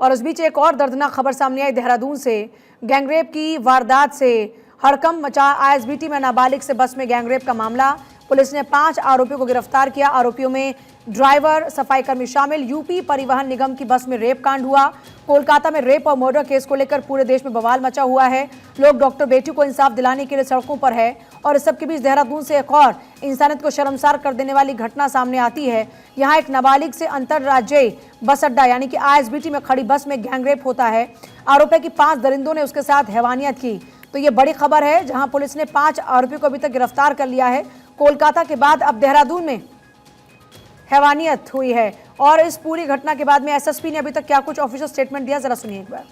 और उस बीच एक और दर्दनाक खबर सामने आई देहरादून से। गैंगरेप की वारदात से हड़कंप मचा। आईएसबीटी में नाबालिग से बस में गैंगरेप का मामला। पुलिस ने 5 आरोपियों को गिरफ्तार किया। आरोपियों में ड्राइवर, सफाई कर्मी शामिल। यूपी परिवहन निगम की बस में रेप कांड हुआ। कोलकाता में रेप और मर्डर केस को लेकर पूरे देश में बवाल मचा हुआ है। लोग डॉक्टर बेटी को इंसाफ दिलाने के लिए सड़कों पर है। और इस सबके बीच देहरादून से एक और इंसानियत को शर्मसार कर देने वाली घटना सामने आती है। यहाँ एक नाबालिग से अंतरराज्यीय बस अड्डा यानी कि आईएसबीटी में खड़ी बस में गैंगरेप होता है। आरोप है कि 5 दरिंदों ने उसके साथ हैवानियत की। तो ये बड़ी खबर है, जहां पुलिस ने 5 आरोपियों को अभी तक गिरफ्तार कर लिया है। कोलकाता के बाद अब देहरादून में हैवानियत हुई है। और इस पूरी घटना के बाद में एसएसपी ने अभी तक क्या कुछ ऑफिशियल स्टेटमेंट दिया, जरा सुनिए एक बार।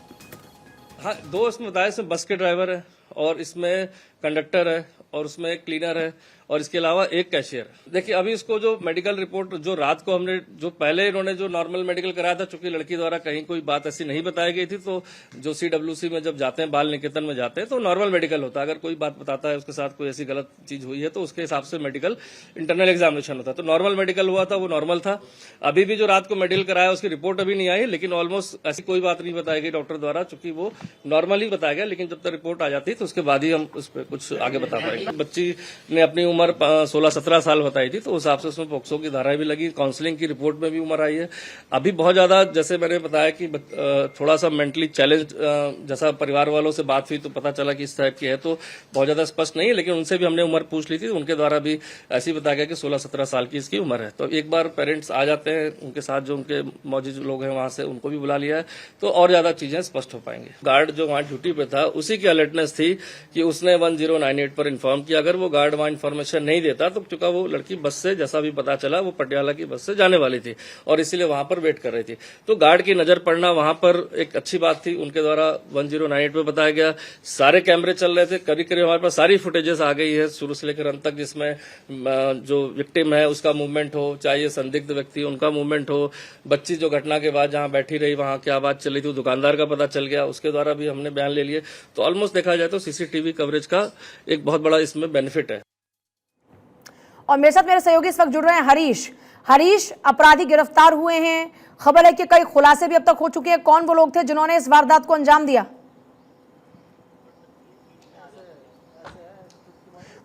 हाँ, 2 इसमें बताया, इसमें बस के ड्राइवर है और इसमें कंडक्टर है और उसमें एक क्लीनर है और इसके अलावा एक कैशियर। देखिए, अभी इसको जो मेडिकल रिपोर्ट जो रात को हमने जो पहले इन्होंने जो नॉर्मल मेडिकल कराया था, चूंकि लड़की द्वारा कहीं कोई बात ऐसी नहीं बताई गई थी, तो जो सीडब्ल्यूसी में जब जाते हैं, बाल निकेतन में जाते हैं, तो नॉर्मल मेडिकल होता है। अगर कोई बात बताता है उसके साथ कोई ऐसी गलत चीज हुई है तो उसके हिसाब से मेडिकल इंटरनल एग्जामिनेशन होता है। तो नॉर्मल मेडिकल हुआ था, वो नॉर्मल था। अभी भी जो रात को मेडिकल कराया उसकी रिपोर्ट अभी नहीं आई, लेकिन ऑलमोस्ट ऐसी कोई बात नहीं बताई गई डॉक्टर द्वारा, चूंकि वो नॉर्मल ही बताया गया। लेकिन जब तक रिपोर्ट आ जाती तो उसके बाद ही हम उस पर कुछ आगे बता पाएंगे। बच्ची ने अपनी उम्र 16-17 साल बताई थी, तो उस हिसाब से उसमें पोक्सो की धाराएं भी लगी। काउंसलिंग की रिपोर्ट में भी उम्र आई है। अभी बहुत ज्यादा, जैसे मैंने बताया कि थोड़ा सा मेंटली चैलेंज, जैसा परिवार वालों से बात हुई तो पता चला कि इस टाइप की है, तो बहुत ज्यादा स्पष्ट नहीं है। लेकिन उनसे भी हमने उम्र पूछ ली थी, उनके द्वारा भी ऐसी बताया गया कि 16-17 साल की इसकी उम्र है। तो एक बार पेरेंट्स आ जाते हैं, उनके साथ जो उनके मौजूद लोग हैं वहां से, उनको भी बुला लिया है, तो और ज्यादा चीजें स्पष्ट हो पाएंगी। गार्ड जो वहां ड्यूटी पे था, उसी की अलर्टनेस थी कि उसने 1098 पर इन्फॉर्म किया। अगर वो गार्ड वहां इन्फॉर्मेशन नहीं देता तो चूंकि वो लड़की बस से, जैसा भी पता चला, वो पटियाला की बस से जाने वाली थी और इसीलिए वहां पर वेट कर रही थी। तो गार्ड की नजर पड़ना वहां पर एक अच्छी बात थी। उनके द्वारा 1098 पे बताया गया। सारे कैमरे चल रहे थे, करीब करीब हमारे पास सारी फुटेजेस आ गई है शुरू से लेकर अंत तक, जिसमें जो विक्टिम है उसका मूवमेंट हो, चाहे ये संदिग्ध व्यक्ति उनका मूवमेंट हो, बच्ची जो घटना के बाद जहां बैठी रही वहां क्या बात चल रही थी, दुकानदार का पता चल गया, उसके द्वारा भी हमने बयान ले लिए। तो ऑलमोस्ट देखा जाए तो सीसीटीवी कवरेज का एक बहुत बड़ा इसमें बेनिफिट है। और मेरे साथ मेरे सहयोगी इस वक्त जुड़ रहे हैं हरीश। अपराधी गिरफ्तार हुए हैं। खबर है कि कई खुलासे भी अब तक हो चुके हैं। कौन वो लोग थे जिन्होंने इस वारदात को अंजाम दिया?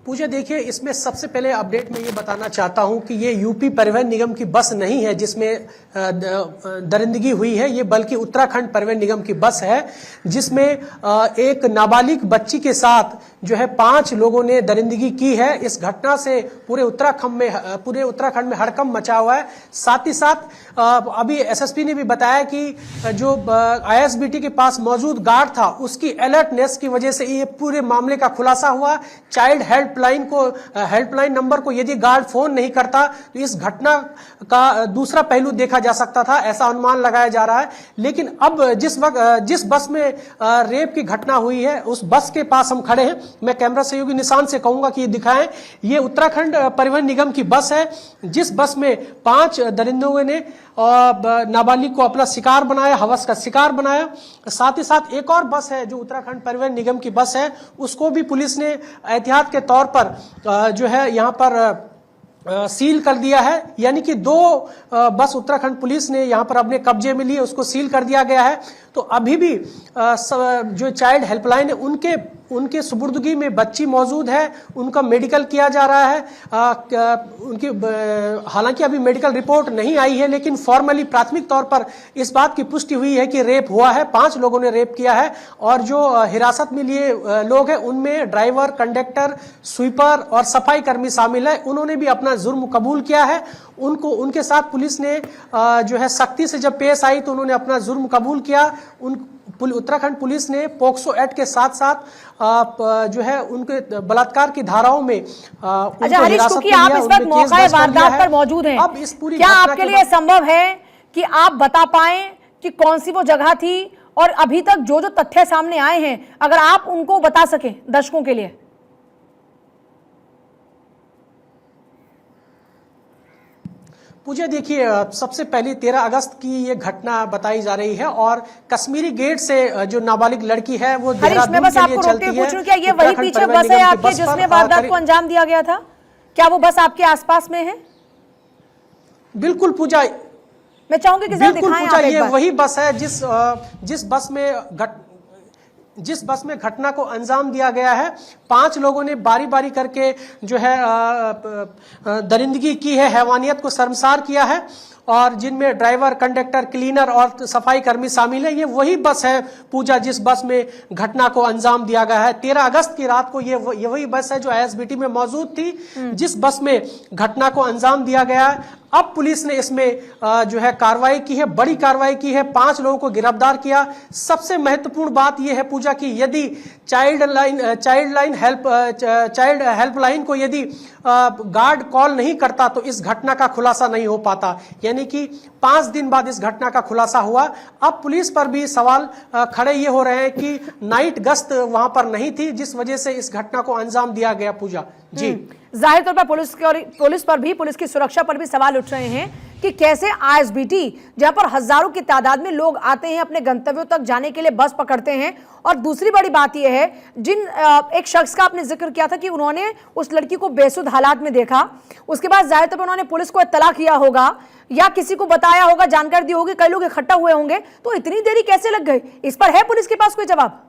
पूजा, देखिए, इसमें सबसे पहले अपडेट में ये बताना चाहता हूं कि ये यूपी परिवहन निगम की बस नहीं है जिसमें दरिंदगी हुई है, ये बल्कि उत्तराखंड परिवहन निगम की बस है, जिसमें एक नाबालिग बच्ची के साथ जो है 5 लोगों ने दरिंदगी की है। इस घटना से पूरे उत्तराखंड में हड़कंप मचा हुआ है। साथ ही साथ अभी एसएसपी ने भी बताया कि जो आईएसबीटी के पास मौजूद गार्ड था, उसकी अलर्टनेस की वजह से ये पूरे मामले का खुलासा हुआ। चाइल्ड हेल्पलाइन नंबर को यदि गार्ड फोन नहीं करता तो इस घटना का दूसरा पहलू देखा जा सकता था, ऐसा अनुमान लगाया जा रहा है। लेकिन अब जिस बस में रेप की घटना हुई है, उस बस के पास हम खड़े हैं। मैं कैमरा सहयोगी निशान से कहूंगा कि ये दिखाएं। ये उत्तराखंड परिवहन निगम की बस है, जिस बस में 5 दरिंदों ने नाबालिग को अपना शिकार बनाया, हवस का शिकार बनाया। साथ ही साथ एक और बस है जो उत्तराखंड परिवहन निगम की बस है, उसको भी पुलिस ने एहतियात के तौर पर जो है यहाँ पर सील कर दिया है। यानी कि 2 बस उत्तराखंड पुलिस ने यहाँ पर अपने कब्जे में लिए, उसको सील कर दिया गया है। तो अभी भी जो चाइल्ड हेल्पलाइन है, उनके सुपुर्दगी में बच्ची मौजूद है, उनका मेडिकल किया जा रहा है। उनकी हालांकि अभी मेडिकल रिपोर्ट नहीं आई है, लेकिन फॉर्मली प्राथमिक तौर पर इस बात की पुष्टि हुई है कि रेप हुआ है, 5 लोगों ने रेप किया है। और जो हिरासत में लिए लोग हैं, उनमें ड्राइवर, कंडक्टर, स्वीपर और सफाई कर्मी शामिल है। उन्होंने भी अपना जुर्म कबूल किया है। उनके साथ पुलिस ने जो है सख्ती से जब पेश आई तो उन्होंने अपना जुर्म कबूल किया। उत्तराखंड पुलिस ने पोक्सो एक्ट के साथ साथ जो है उनके बलात्कार की धाराओं में अच्छा हरीश, क्योंकि आप इस वक्त मौका वारदात पर मौजूद हैं, अब इस पूरी क्या आपके लिए संभव है कि आप बता पाएं कि कौन सी वो जगह थी और अभी तक जो तथ्य सामने आए हैं, अगर आप उनको बता सकें दर्शकों के लिए? पूजा, देखिए, सबसे पहले 13 अगस्त की ये घटना बताई जा रही है और कश्मीरी गेट से जो नाबालिग लड़की है वो देहरादून के लिए चलती है। क्या ये वही पीछे बस है आपके जिसमें वारदात को अंजाम दिया गया था? क्या वो बस आपके आसपास में है? बिल्कुल पूजा, मैं चाहूंगी कि जरा बिल्कुल दिखाएं पूजा, आप एक ये बार। वही बस है जिस बस में घटना को अंजाम दिया गया है। 5 लोगों ने बारी बारी करके जो है दरिंदगी की है, हैवानियत को शर्मसार किया है, और जिनमें ड्राइवर, कंडक्टर, क्लीनर और सफाई कर्मी शामिल है। ये वही बस है पूजा जिस बस में घटना को अंजाम दिया गया है। 13 अगस्त की रात को ये वही बस है जो आईएसबीटी में मौजूद थी, जिस बस में घटना को अंजाम दिया गया है। अब पुलिस ने इसमें जो है कार्रवाई की है, बड़ी कार्रवाई की है, 5 लोगों को गिरफ्तार किया। सबसे महत्वपूर्ण बात यह है पूजा की, यदि चाइल्ड हेल्पलाइन को यदि गार्ड कॉल नहीं करता तो इस घटना का खुलासा नहीं हो पाता। यानी कि 5 दिन बाद इस घटना का खुलासा हुआ। अब पुलिस पर भी सवाल खड़े ये हो रहे हैं कि नाइट गश्त वहां पर नहीं थी, जिस वजह से इस घटना को अंजाम दिया गया। पूजा जी, जाहिर तौर पर पुलिस की सुरक्षा पर भी सवाल उठ रहे हैं कि कैसे आईएसबीटी, जहां पर हजारों की तादाद में लोग आते हैं, अपने गंतव्यों तक जाने के लिए बस पकड़ते हैं। और दूसरी बड़ी बात यह है, एक शख्स का आपने जिक्र किया था कि उन्होंने उस लड़की को बेसुध हालात में देखा, उसके बाद जाहिर तौर पर उन्होंने पुलिस को इत्तला किया होगा या किसी को बताया होगा, जानकारी दी होगी, कई लोग इकट्ठा हुए होंगे, तो इतनी देरी कैसे लग गई? इस पर है पुलिस के पास कोई जवाब?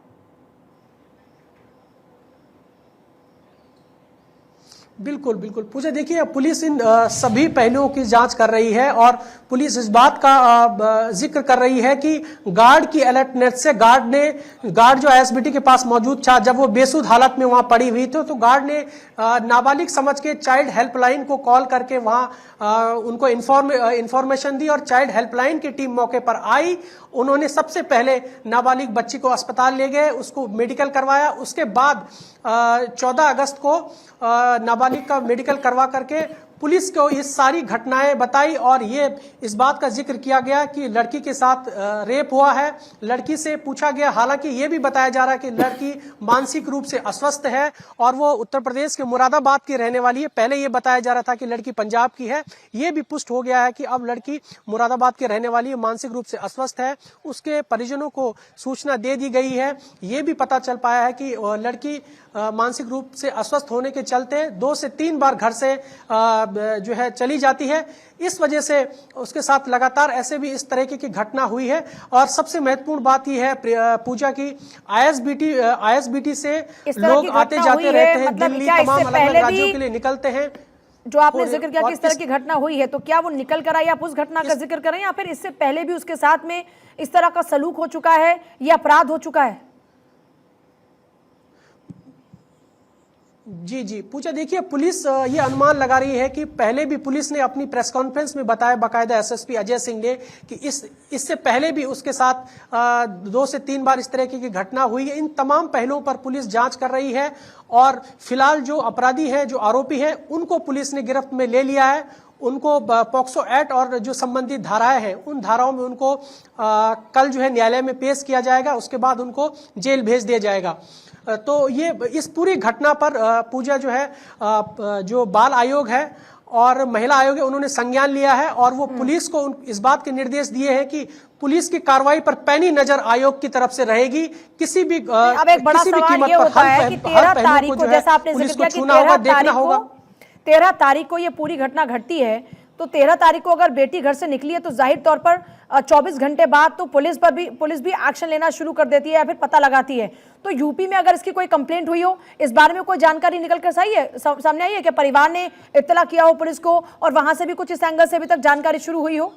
बिल्कुल बिल्कुल पूजा, देखिए पुलिस इन सभी पहलुओं की जांच कर रही है, और पुलिस इस बात का जिक्र कर रही है कि गार्ड की अलर्टनेस से गार्ड जो आईएसबीटी के पास मौजूद था, जब वो बेसुध हालत में वहां पड़ी हुई थी, तो गार्ड ने नाबालिग समझ के चाइल्ड हेल्पलाइन को कॉल करके वहां उनको इंफॉर्मेशन दी, और चाइल्ड हेल्पलाइन की टीम मौके पर आई। उन्होंने सबसे पहले नाबालिग बच्ची को अस्पताल ले गए, उसको मेडिकल करवाया। उसके बाद 14 अगस्त को नाबालिग का मेडिकल करवा करके पुलिस को इस सारी घटनाएं बताई, और ये इस बात का जिक्र किया गया कि लड़की के साथ रेप हुआ है। लड़की से पूछा गया, हालांकि ये भी बताया जा रहा है कि लड़की मानसिक रूप से अस्वस्थ है और वो उत्तर प्रदेश के मुरादाबाद की रहने वाली है। पहले ये बताया जा रहा था कि लड़की पंजाब की है, ये भी पुष्ट हो गया है कि अब लड़की मुरादाबाद की रहने वाली है, मानसिक रूप से अस्वस्थ है। उसके परिजनों को सूचना दे दी गई है। ये भी पता चल पाया है कि लड़की मानसिक रूप से अस्वस्थ होने के चलते 2 से 3 बार घर से जो है चली जाती है। इस वजह से उसके साथ लगातार ऐसे भी इस तरह की घटना हुई है। और सबसे महत्वपूर्ण बात यह है पूजा की, आईएसबीटी से लोग आते जाते रहते हैं, दिल्ली तमाम अलग अलग राज्यों के लिए निकलते हैं। जो आपने जिक्र किया कि इस तरह की घटना हुई है, तो क्या वो निकल कर आई, आप उस घटना का जिक्र करें, या फिर इससे पहले भी उसके साथ में इस तरह का सलूक हो चुका है, ये अपराध हो चुका है? जी जी पूजा, देखिए पुलिस ये अनुमान लगा रही है कि पहले भी पुलिस ने अपनी प्रेस कॉन्फ्रेंस में बताया, बाकायदा एसएसपी अजय सिंह ने, कि इससे पहले भी उसके साथ 2 से 3 बार इस तरह की घटना हुई है। इन तमाम पहलुओं पर पुलिस जांच कर रही है, और फिलहाल जो अपराधी हैं, जो आरोपी हैं, उनको पुलिस ने गिरफ्त में ले लिया है। उनको पॉक्सो एक्ट और जो संबंधित धाराएं हैं, उन धाराओं में उनको कल जो है न्यायालय में पेश किया जाएगा। उसके बाद उनको जेल भेज दिया जाएगा। तो ये इस पूरी घटना पर पूजा जो है जो बाल आयोग है और महिला आयोग है, उन्होंने संज्ञान लिया है, और वो पुलिस को इस बात के निर्देश दिए हैं कि पुलिस की कार्रवाई पर पैनी नजर आयोग की तरफ से रहेगी। किसी भी अब एक बड़ा सवाल ये होता है कि 13 तारीख को, जैसा आपने जिक्र किया कि 13 तारीख को ये पूरी घटना घटती है, तो 13 तारीख को अगर बेटी घर से निकली है तो जाहिर तौर पर 24 घंटे बाद तो पुलिस भी एक्शन लेना शुरू कर देती है या फिर पता लगाती है। तो यूपी में अगर इसकी कोई कंप्लेंट हुई हो, इस बारे में कोई जानकारी निकल कर सामने आई है कि परिवार ने इत्तला किया हो पुलिस को, और वहां से भी कुछ इस एंगल से अभी तक जानकारी शुरू हुई हो?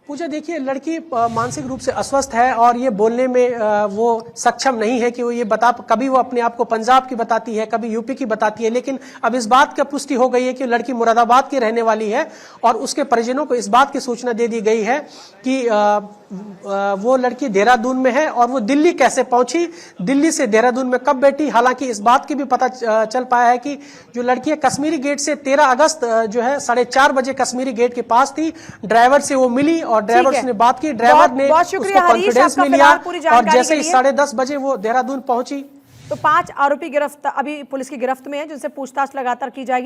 पूजा, देखिए लड़की मानसिक रूप से अस्वस्थ है, और ये बोलने में वो सक्षम नहीं है कि वो ये कभी वो अपने आप को पंजाब की बताती है, कभी यूपी की बताती है। लेकिन अब इस बात की पुष्टि हो गई है कि लड़की मुरादाबाद की रहने वाली है, और उसके परिजनों को इस बात की सूचना दे दी गई है कि वो लड़की देहरादून में है, और वो दिल्ली कैसे पहुंची, दिल्ली से देहरादून में कब बैठी। हालांकि इस बात की भी पता चल पाया है कि जो लड़की है कश्मीरी गेट से 13 अगस्त जो है 4:30 बजे कश्मीरी गेट के पास थी। ड्राइवर से वो मिली और ड्राइवर से बात की, ड्राइवर ने उसको कॉन्फिडेंस में लिया, और जैसे ही 10:30 बजे वो देहरादून पहुंची। तो 5 आरोपी अभी पुलिस की गिरफ्त में है, जिनसे पूछताछ लगातार की जाएगी।